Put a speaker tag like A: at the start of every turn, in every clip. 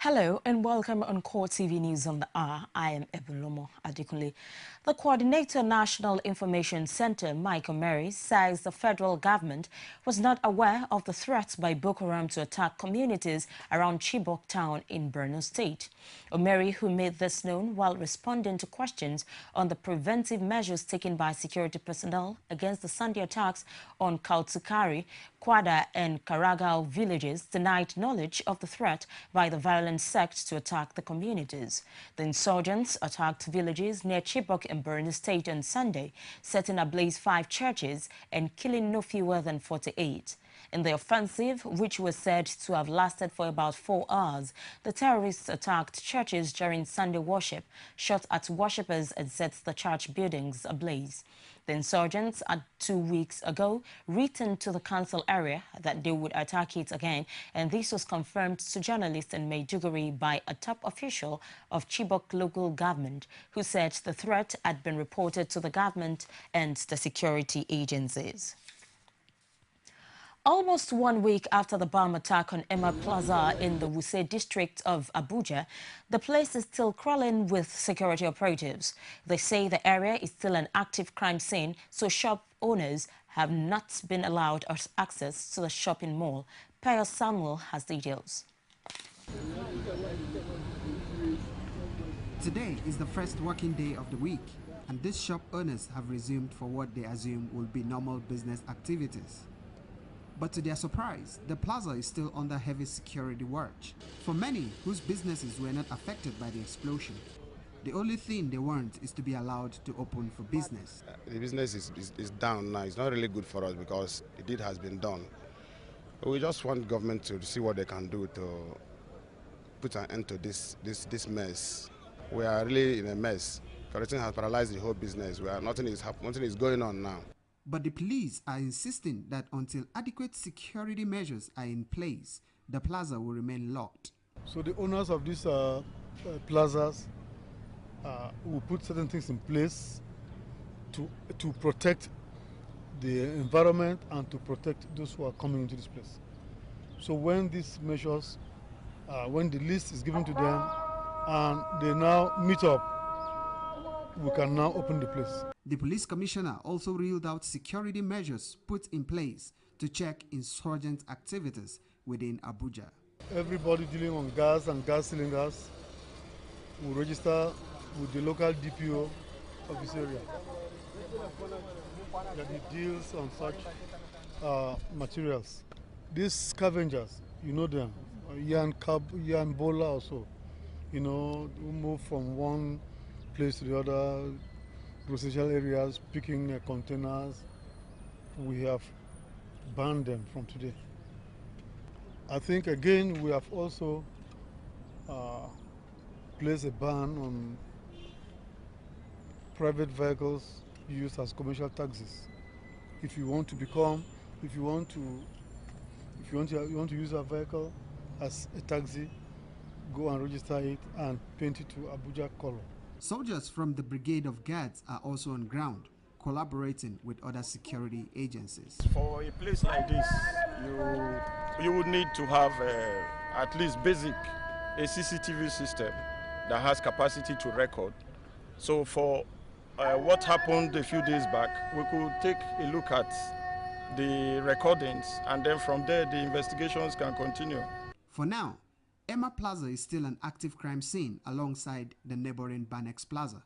A: Hello and welcome on CoreTV News on the Hour. I am Ebulomo Adekunle. The Coordinator National Information Center, Mike Omeri, says the federal government was not aware of the threats by Boko Haram to attack communities around Chibok town in Borno State. Omeri, who made this known while responding to questions on the preventive measures taken by security personnel against the Sunday attacks on Kautukari, Kwada and Karagao villages, denied knowledge of the threat by the violent sect to attack the communities. The insurgents attacked villages near Chibok in Borno State on Sunday, setting ablaze 5 churches and killing no fewer than 48. In the offensive, which was said to have lasted for about 4 hours, the terrorists attacked churches during Sunday worship, shot at worshippers and set the church buildings ablaze. The insurgents, 2 weeks ago, returned to the council area that they would attack it again, and this was confirmed to journalists in Maiduguri by a top official of Chibok local government, who said the threat had been reported to the government and the security agencies. Almost 1 week after the bomb attack on Emma Plaza in the Wuse district of Abuja, the place is still crawling with security operatives. They say the area is still an active crime scene, so shop owners have not been allowed access to the shopping mall. Pius Samuel has details.
B: Today is the first working day of the week, and these shop owners have resumed for what they assume will be normal business activities. But to their surprise, the plaza is still under heavy security watch. For many whose businesses were not affected by the explosion, the only thing they want is to be allowed to open for business.
C: The business is down now. It's not really good for us because the deed has been done. But we just want government to see what they can do to put an end to this mess. We are really in a mess. Corruption has paralyzed the whole business. Nothing is going on now.
B: But the police are insisting that until adequate security measures are in place, the plaza will remain locked.
D: So the owners of these plazas will put certain things in place to protect the environment and to protect those who are coming into this place. So when these measures, when the list is given to them and they now meet up, we can now open the place.
B: The police commissioner also reeled out security measures put in place to check insurgent activities within Abuja.
D: Everybody dealing on gas and gas cylinders will register with the local DPO of this area that he deals on such materials. These scavengers, you know them, Yan Bola also, who move from one place to the other, residential areas, picking containers. We have banned them from today. I think again we have also placed a ban on private vehicles used as commercial taxis. If you want to use a vehicle as a taxi, go and register it and paint it to Abuja color.
B: Soldiers from the Brigade of Guards are also on ground, collaborating with other security agencies.
E: For a place like this, you would need to have at least a CCTV system that has capacity to record. So for what happened a few days back, we could take a look at the recordings, and then from there the investigations can continue.
B: For now, Emma Plaza is still an active crime scene alongside the neighboring Banex Plaza.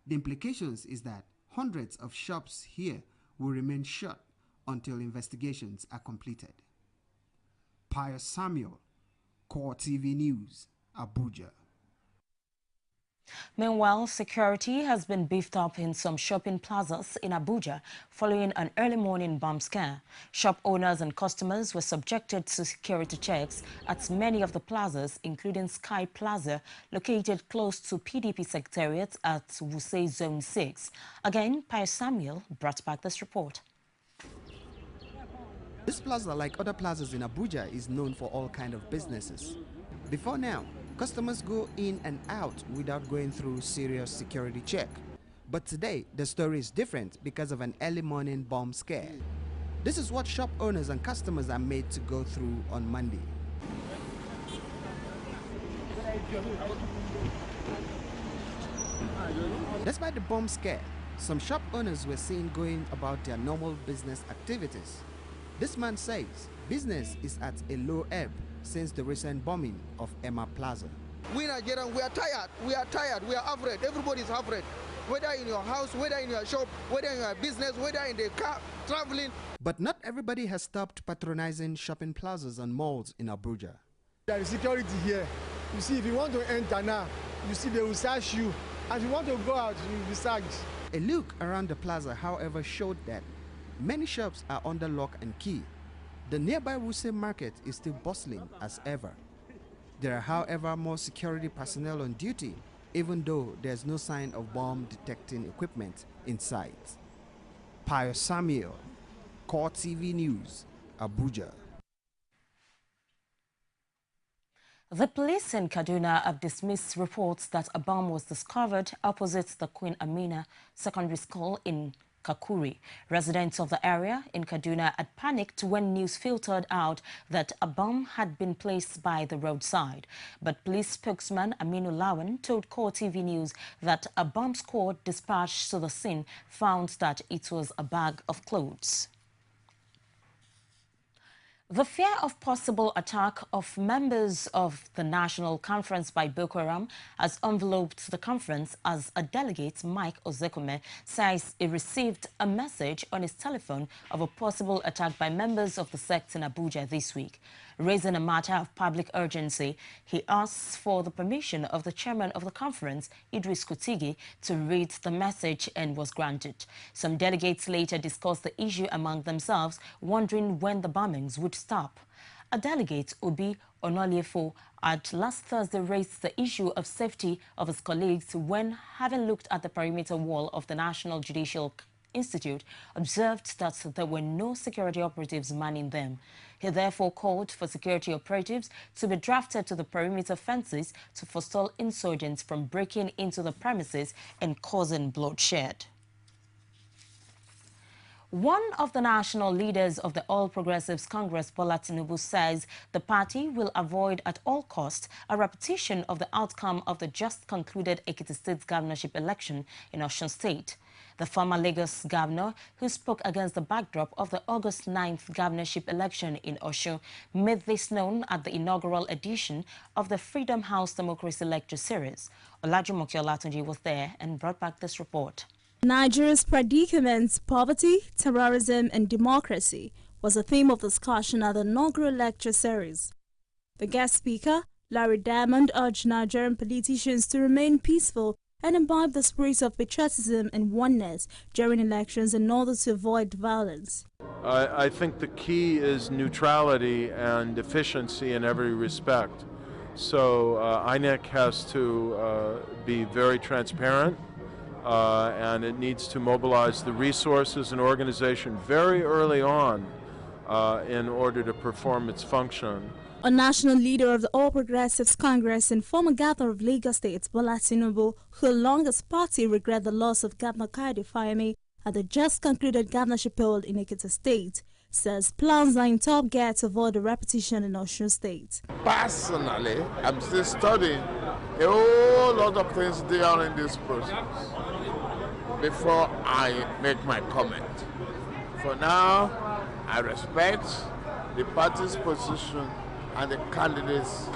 B: The implications is that hundreds of shops here will remain shut until investigations are completed. Pius Samuel, CoreTV News, Abuja.
A: Meanwhile, security has been beefed up in some shopping plazas in Abuja following an early morning bomb scare. Shop owners and customers were subjected to security checks at many of the plazas, including Sky Plaza, located close to PDP Secretariat at Wuse Zone 6. Again, Pius Samuel brought back this report.
B: This plaza, like other plazas in Abuja, is known for all kinds of businesses. Before now, customers go in and out without going through serious security check. But today, the story is different because of an early morning bomb scare. This is what shop owners and customers are made to go through on Monday. Despite the bomb scare, some shop owners were seen going about their normal business activities. This man says business is at a low ebb since the recent bombing of Emma Plaza.
F: We Nigerians, we are tired. We are tired. We are afraid. Everybody is afraid. Whether in your house, whether in your shop, whether in your business, whether in the car, traveling.
B: But not everybody has stopped patronizing shopping plazas and malls in Abuja.
G: There is security here. You see, if you want to enter now, you see they will search you. And if you want to go out, you will be searched.
B: A look around the plaza, however, showed that many shops are under lock and key. The nearby Wuse market is still bustling as ever. There are, however, more security personnel on duty, even though there's no sign of bomb detecting equipment in sight. Pius Samuel, CoreTV News, Abuja.
A: The police in Kaduna have dismissed reports that a bomb was discovered opposite the Queen Amina Secondary School in Kakuri. Residents of the area in Kaduna had panicked when news filtered out that a bomb had been placed by the roadside. But police spokesman Aminu Lawan told CoreTV News that a bomb squad dispatched to the scene found that it was a bag of clothes. The fear of possible attack of members of the National Conference by Boko Haram has enveloped the conference as a delegate, Mike Ozekume, says he received a message on his telephone of a possible attack by members of the sect in Abuja this week. Raising a matter of public urgency, he asks for the permission of the chairman of the conference, Idris Kutigi, to read the message and was granted. Some delegates later discussed the issue among themselves, wondering when the bombings would stop. A delegate, Obi Onoliefo, had last Thursday raised the issue of safety of his colleagues when, having looked at the perimeter wall of the National Judicial Institute, observed that there were no security operatives manning them. He therefore called for security operatives to be drafted to the perimeter fences to forestall insurgents from breaking into the premises and causing bloodshed. One of the national leaders of the All Progressives Congress, Bola Tinubu, says the party will avoid at all costs a repetition of the outcome of the just concluded Ekiti State governorship election in Osun State. The former Lagos governor, who spoke against the backdrop of the August 9th governorship election in Osun, made this known at the inaugural edition of the Freedom House Democracy Lecture Series. Olajumoke Olatunji was there and brought back this report.
H: Nigeria's predicaments, poverty, terrorism and democracy was a theme of discussion at the inaugural lecture series. The guest speaker, Larry Diamond, urged Nigerian politicians to remain peaceful and imbibe the spirit of patriotism and oneness during elections in order to avoid violence.
I: I think the key is neutrality and efficiency in every respect. So INEC has to be very transparent, and it needs to mobilize the resources and organization very early on in order to perform its function.
H: A national leader of the All Progressives Congress and former governor of Lagos State, Bola Tinubu, who along his party regret the loss of Governor Kayode Fayemi at the just concluded governorship poll in Ekiti State, says plans are in top gear to avoid a repetition in Osun State.
J: Personally, I'm still studying a whole lot of things during this process before I make my comment. For now, I respect the party's position and the candidates'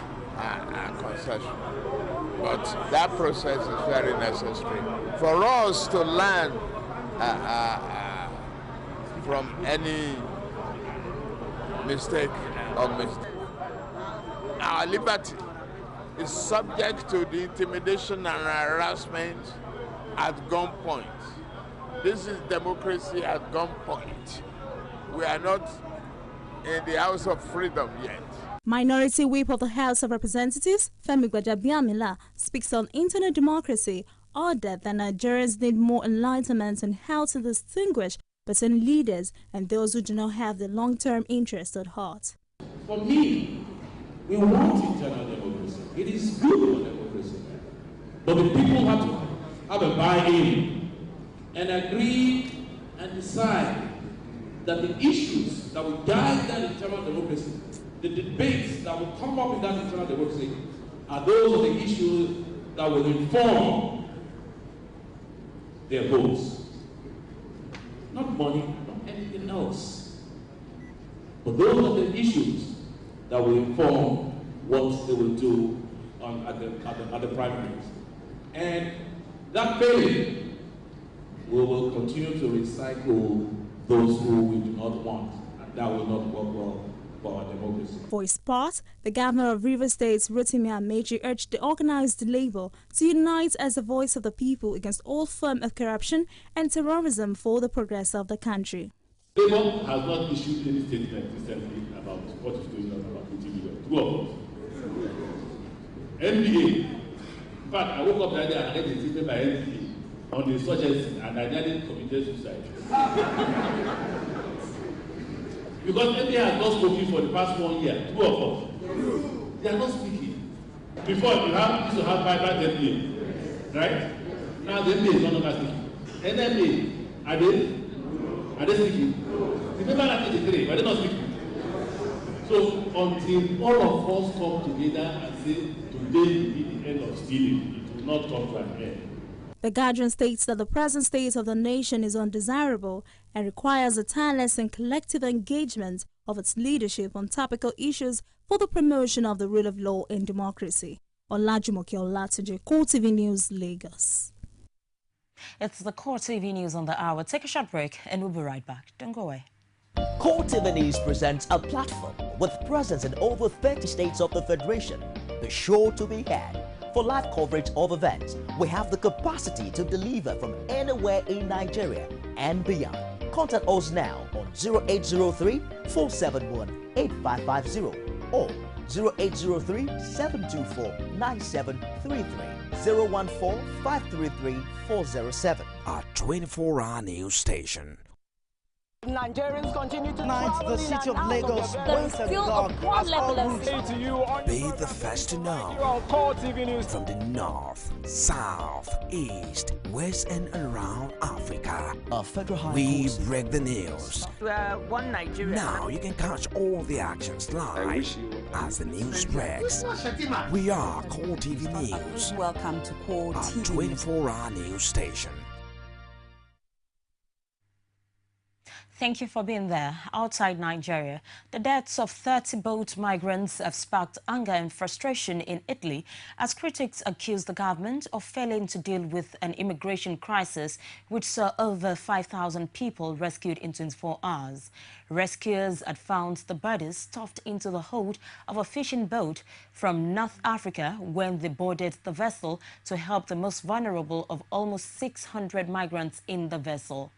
J: concession. But that process is very necessary for us to learn from any mistake or mistake. Our liberty is subject to the intimidation and harassment at gunpoint. This is democracy at gunpoint. We are not in the House of Freedom yet.
H: Minority Whip of the House of Representatives, Femi Gbajabiamila, speaks on internet democracy, ordered that Nigerians need more enlightenment on how to distinguish between leaders and those who do not have the long-term interest at heart.
K: For me, we want internal democracy. It is good for democracy. But the people have to have a buy-in and agree and decide that the issues that will guide that internal democracy, the debates that will come up in that internal democracy, And those are the issues that will inform their votes. Not money, not anything else. But those are the issues that will inform what they will do at the primaries. And that failing, we will continue to recycle those who we do not want, and that will not work well for our democracy.
H: For his part, the governor of Rivers State, Rotimi Amechi, urged the organized labor to unite as a voice of the people against all forms of corruption and terrorism for the progress of the country.
K: Labour has not issued any statement recently about what is going on about 80 million. Two of us. NBA. In fact, I woke up that day and I read a statement by NBA on the insurgency, and I nearly committed suicide. Because NBA has not spoken for the past 1 year, two of us. They are not speaking. Before, you used to have vibrant NBA, right? Now the NBA is no longer speaking. NMA, are they speaking? Remember that 83, but they're not speaking. So until all of us come together and say, today will be the end of stealing, it will not come to an end.
H: The Guardian states that the present state of the nation is undesirable and requires a tireless and collective engagement of its leadership on topical issues for the promotion of the rule of law and democracy. Olajumoke Olatunji, CoreTV News, Lagos.
A: It's the CoreTV News on the hour. Take a short break and we'll be right back. Don't go away.
L: CoreTV News presents a platform with presence in over 30 states of the Federation. Be sure to be had. For live coverage of events, we have the capacity to deliver from anywhere in Nigeria and beyond. Contact us now on 0803-471-8550 or 0803-724-9733, 014-533-407.
M: Our 24-hour news station.
N: Nigerians continue to
O: travel the city of Lagos waits and dark as all routes
N: to you on
M: Be the first to know
N: CoreTV News
M: from the north, south, east, west and around Africa. We break the news.
N: One Nigeria.
M: Now you can catch all the actions live as the news breaks. We are CoreTV News.
P: Welcome to CoreTV.
M: Our 24-hour news station.
A: Thank you for being there. Outside Nigeria, the deaths of 30 boat migrants have sparked anger and frustration in Italy as critics accuse the government of failing to deal with an immigration crisis which saw over 5,000 people rescued in 24 hours. Rescuers had found the bodies stuffed into the hold of a fishing boat from North Africa when they boarded the vessel to help the most vulnerable of almost 600 migrants in the vessel.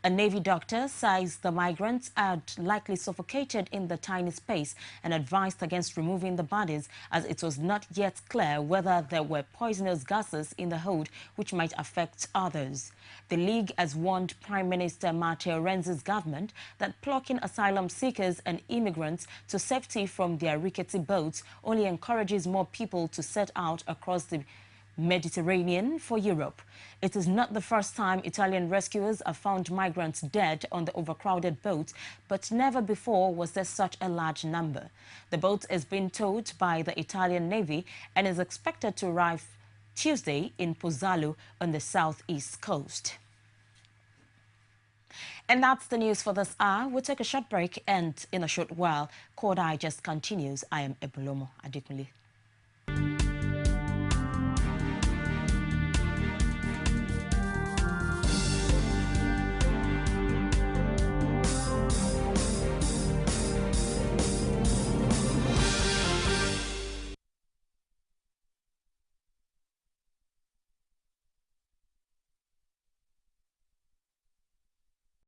A: A Navy doctor says the migrants had likely suffocated in the tiny space and advised against removing the bodies as it was not yet clear whether there were poisonous gases in the hold which might affect others. The League has warned Prime Minister Matteo Renzi's government that plucking asylum seekers and immigrants to safety from their rickety boats only encourages more people to set out across the Mediterranean for Europe. It is not the first time Italian rescuers have found migrants dead on the overcrowded boats, but never before was there such a large number. The boat is being towed by the Italian Navy and is expected to arrive Tuesday in Pozzallo on the southeast coast. And that's the news for this hour. We'll take a short break and in a short while, Core Digest continues. I am Ebulomo Adekunle.